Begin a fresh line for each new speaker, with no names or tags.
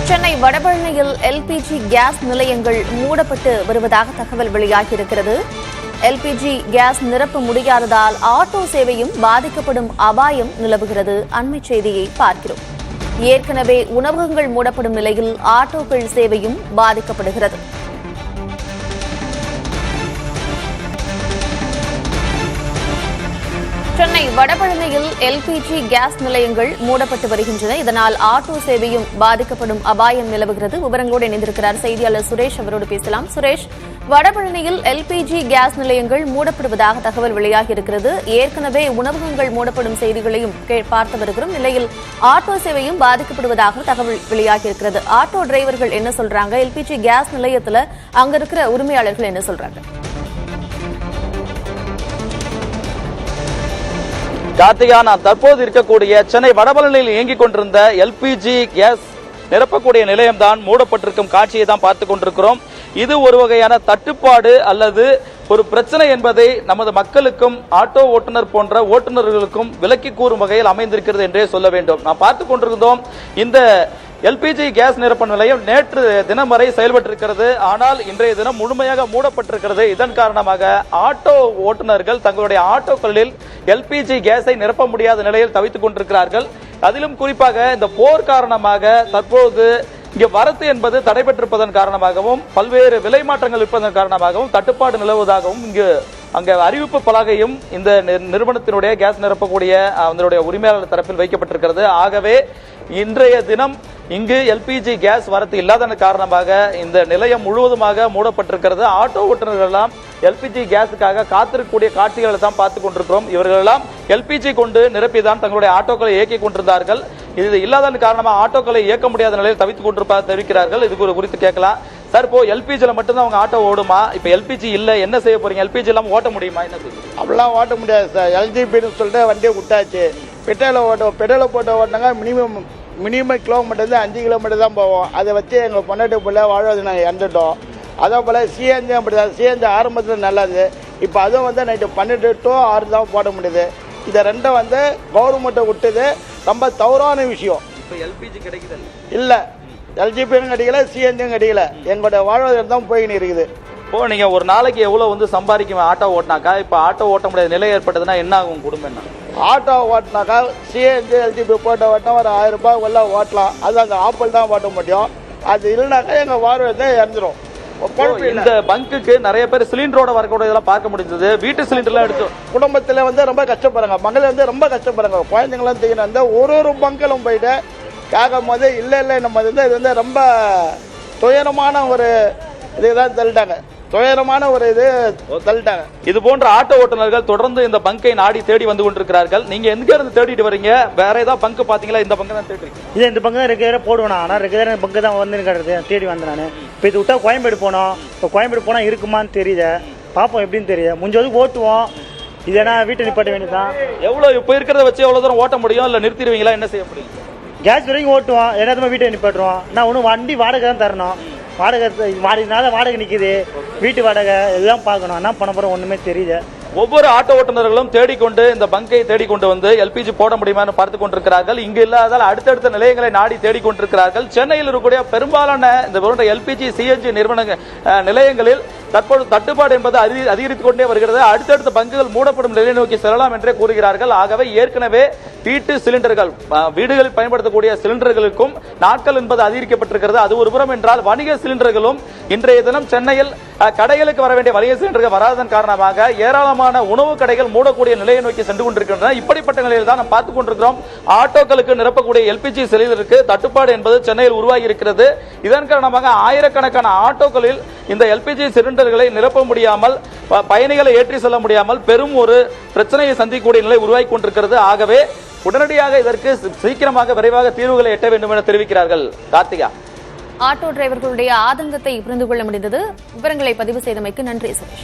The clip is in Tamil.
சென்னை வடபழனியில் எல்பிஜி கேஸ் நிலையங்கள் மூடப்பட்டு வருவதாக தகவல் வெளியாகியிருக்கிறது. எல்பிஜி கேஸ் நிரப்ப முடியாததால் ஆட்டோ சேவையும் பாதிக்கப்படும் அபாயம் நிலவுகிறது. அண்மை செய்தியை பார்க்கிறோம். ஏற்கனவே உணவகங்கள் மூடப்படும் நிலையில் ஆட்டோக்கள் சேவையும் பாதிக்கப்படுகிறது. சென்னை வடபழனியில் எல்பிஜி கேஸ் நிலையங்கள் மூடப்பட்டு வருகின்றன. இதனால் ஆட்டோ சேவையும் பாதிக்கப்படும் அபாயம் நிலவுகிறது. விவரங்களோடு இணைந்திருக்கிறார் செய்தியாளர் சுரேஷ். அவரோடு பேசலாம். சுரேஷ், வடபழனியில் எல்பிஜி கேஸ் நிலையங்கள் மூடப்படுவதாக தகவல் வெளியாகியிருக்கிறது. ஏற்கனவே உணவகங்கள் மூடப்படும் செய்திகளையும் பார்த்து வருகிறோம். நிலையில் ஆட்டோ சேவையும் பாதிக்கப்படுவதாக தகவல் வெளியாகியிருக்கிறது. ஆட்டோ டிரைவர்கள் என்ன சொல்றாங்க? எல்பிஜி கேஸ் நிலையத்தில் அங்க இருக்கிற உரிமையாளர்கள் என்ன சொல்றாங்க?
கார்த்திகா, நான் தற்போது இருக்கக்கூடிய சென்னை வடபழனியில் இயங்கிக் கொண்டிருந்த எல்பிஜி கேஸ் நிரப்பக்கூடிய நிலையம்தான் மூடப்பட்டிருக்கும் காட்சியை தான் பார்த்துக் கொண்டிருக்கிறோம். இது ஒரு வகையான தட்டுப்பாடு அல்லது ஒரு பிரச்சனை என்பதை நமது மக்களுக்கும் ஆட்டோ ஓட்டுநர் போன்ற ஓட்டுநர்களுக்கும் விலக்கி கூறும் வகையில் அமைந்திருக்கிறது என்றே சொல்ல வேண்டும். நாம் பார்த்துக் கொண்டிருந்தோம், இந்த எல்பிஜி கேஸ் நிரப்பு நிலையம் நேற்று தினம் வரை செயல்பட்டிருக்கிறது. ஆனால் இன்றைய தினம் முழுமையாக மூடப்பட்டிருக்கிறது. இதன் காரணமாக ஆட்டோ ஓட்டுநர்கள் தங்களுடைய ஆட்டோக்களில் எல்பிஜி கேஸை நிரப்ப முடியாத நிலையில் தவித்துக் கொண்டிருக்கிறார்கள். அதிலும் குறிப்பாக இந்த போர் காரணமாக தற்போது இங்கே வரத்து என்பது தடைபெற்றிருப்பதன் காரணமாகவும் பல்வேறு விலை மாற்றங்கள் இருப்பதன் காரணமாகவும் தட்டுப்பாடு நிலவுவதாகவும் அங்கே அறிவிப்பு பலகையும் இந்த நிறுவனத்தினுடைய கேஸ் நிரப்பக்கூடிய அதனுடைய உரிமையாளர் தரப்பில் வைக்கப்பட்டிருக்கிறது. ஆகவே இன்றைய தினம் இங்கு எல்பிஜி கேஸ் வரத்து இல்லாத காரணமாக இந்த நிலையம் முழுவதுமாக மூடப்பட்டிருக்கிறது. ஆட்டோ ஓட்டுநர்கள் எல்லாம் எல்பிஜி கேஸுக்காக காத்திருக்கக்கூடிய காட்சிகளை தான் பார்த்துக் கொண்டிருக்கிறோம். இவர்கள் எல்லாம் எல்பிஜி கொண்டு நிரப்பிதான் தங்களுடைய ஆட்டோக்களை இயக்கிக் கொண்டிருந்தார்கள். இது இல்லாத காரணமாக ஆட்டோக்களை இயக்க முடியாத நிலையில் தவித்துக் கொண்டிருப்பதாக தெரிவிக்கிறார்கள். இது குறித்து கேட்கலாம் சார். இப்போ எல்பிஜில மட்டும்தான் அவங்க ஆட்டோ ஓடுமா? இப்ப எல்பிஜி இல்ல, என்ன செய்ய போறீங்க? எல்பிஜி எல்லாம் ஓட்ட முடியுமா? என்ன
அப்படிலாம் ஓட்ட முடியாது சார். எல்ஜிபின்னு சொல்லிட்டு வண்டியை விட்டாச்சு. பெட்ரோலை போட்டு ஓட்டினாங்க. மினிமம் கிலோமீட்டர் 5 கிலோமீட்டர் தான் போவோம். அதை வச்சு எங்கள் பொண்ணாட்டி பிள்ளை வாழ்வது நாங்கள் இறந்துட்டோம். அதே போல் சிஎன்ஜி அப்படி தான். சிஎன்ஜி ஆரம்பத்தில் நல்லது. இப்போ அதுவும் நைட்டு 12 to 6 தான் போட முடியுது. இந்த ரெண்டும் கவர்மெண்ட்டை விட்டது ரொம்ப தவறான விஷயம்.
இப்போ எல்பிஜி கிடைக்குது
இல்லை, எல்ஜிபியும் கிடைக்கல, சிஎன்ஜியும் கிடைக்கல. எங்களுடைய வாழ்வாதாரம் தான் போயின்னு இருக்குது.
இப்போ நீங்க ஒரு நாளைக்கு எவ்வளவு சம்பாதிக்கும் ஆட்டோ ஓட்டினாக்கா? இப்ப ஆட்டோ ஓட்ட முடியாத நிலை ஏற்பட்டதுன்னா என்ன ஆகும் குடும்பம்? என்ன
ஆட்டோ ஓட்டினாக்கா சிஎன்ஜி எல்ஜிபி போட்டு ஓட்டினா ஒரு 1000 ரூபாய் உள்ள ஓட்டலாம். அது அந்த ஆப்பிள் தான் ஓட்ட முடியும். அது இல்லைனாக்கா எங்கள் வாழ்வாதாரத்தை இறந்துடும்.
இந்த பங்குக்கு நிறைய பேர் சிலிண்டரோட வரக்கூடிய இதெல்லாம் பார்க்க முடிஞ்சது. வீட்டு சிலிண்டர்லாம் எடுத்து
குடும்பத்தில் ரொம்ப கஷ்டப்படுறாங்க. மகளிர் ரொம்ப கஷ்டப்படுறாங்க. குழந்தைங்களாம் தீங்கன்னா ஒரு பங்கிலும் போயிட்டு கேட்கும் போது இல்லை நம்ம இது ரொம்ப துயரமான ஒரு இதுதான் தள்ளிட்டாங்க. துயரமான ஒரு இது தள்ளிட்டாங்க.
இது போன்ற ஆட்டோ ஓட்டுநர்கள் தொடர்ந்து இந்த பங்கை நாடி தேடி வந்து கொண்டிருக்கிறார்கள். நீங்க எங்க இருந்து தேடிட்டு வரீங்க? வேற ஏதாவது பங்கு பாத்தீங்களா? இந்த பங்கு தான் தேடி
இந்த பங்கு தான் ரெகுலரா போடுவேன். ஆனால் ரெகுலரா பங்கு தான் வந்து தேடி வந்தேன் நான். இப்போ இது விட்டா கோயம்பேடு போனோம். இப்போ கோயம்பேடு போனா இருக்குமான்னு தெரியல. பார்ப்போம் எப்படின்னு தெரியும். முடிஞ்சது ஓட்டுவோம். இதனா வீட்டை நிப்பாட்ட வேண்டியதான்.
எவ்வளவு இப்போ இருக்கிறத வச்சு எவ்வளவு தூரம் ஓட்ட முடியும்? இல்ல நிறுத்திடுவீங்களா? என்ன செய்ய முடியும்?
கேஸ் வரைக்கும் ஓட்டுவோம். எல்லாத்துமே வீட்டை நிப்பாட்டுவோம். நான் ஒன்றும் வண்டி வாடகை தான் தரணும். வாடகை நிற்குது. வீட்டு வாடகை எல்லாம் பார்க்கணும். என்ன பண்ண போகிறோம் ஒன்றுமே தெரியல.
ஒவ்வொரு ஆட்டோ ஓட்டுநர்களும் தேடிக்கொண்டு இந்த பங்கை தேடிக்கொண்டு வந்து எல்பிஜி போட முடியுமான்னு பார்த்துக் கொண்டிருக்கிறார்கள். இங்கு இல்லாதால் அடுத்தடுத்த நிலையங்களை நாடி தேடிக்கொண்டிருக்கிறார்கள். சென்னையில் இருக்கக்கூடிய பெரும்பாலான இந்த போன்ற எல்பிஜி சிஎன்ஜி நிலையங்களில் தற்போது தட்டுப்பாடு என்பது அதிகரித்துக் கொண்டே வருகிறது. அடுத்தடுத்த பங்குகள் மூடப்படும் நிலையை நோக்கி செல்லலாம் என்றே கூறுகிறார்கள். ஆகவே ஏற்கனவே வீட்டு சிலிண்டர்கள், வீடுகளில் பயன்படுத்தக்கூடிய சிலிண்டர்களுக்கும் நாட்கள் என்பது அதிகரிக்கப்பட்டிருக்கிறது. அது ஒரு புறம் என்றால் வணிக சிலிண்டர்களும் இன்றைய தினம் சென்னையில் கடைகளுக்கு வர வேண்டிய வணிக சிலிண்டர்கள் வராதன் காரணமாக ஏராளமான உணவு கடைகள் மூடக்கூடிய நிலையை நோக்கி சென்று கொண்டிருக்கின்றன. இப்படிப்பட்ட நிலையில் தான் நாம் பார்த்துக் கொண்டிருக்கிறோம். ஆட்டோக்களுக்கு நிரப்பக்கூடிய எல்பிஜி சிலிண்டருக்கு தட்டுப்பாடு என்பது சென்னையில் உருவாகி இருக்கிறது. இதன் காரணமாக ஆயிரக்கணக்கான ஆட்டோக்களில் இந்த எல்பிஜி சிலிண்டர்களை நிரப்ப முடியாமல், பயணிகளை ஏற்றி செல்ல முடியாமல் பெரும் ஒரு பிரச்சனையை சந்திக்கக்கூடிய நிலை உருவாகி கொண்டிருக்கிறது. ஆகவே உடனடியாக இதற்கு சீக்கிரமாக விரைவாக தீர்வுகளை எட்ட வேண்டும் என தெரிவிக்கிறார்கள். கார்த்திகா,
ஆட்டோ டிரைவர்களுடைய ஆதங்கத்தை புரிந்து கொள்ள முடிந்தது. விவரங்களை பதிவு செய்தமைக்கு நன்றி சுரேஷ்.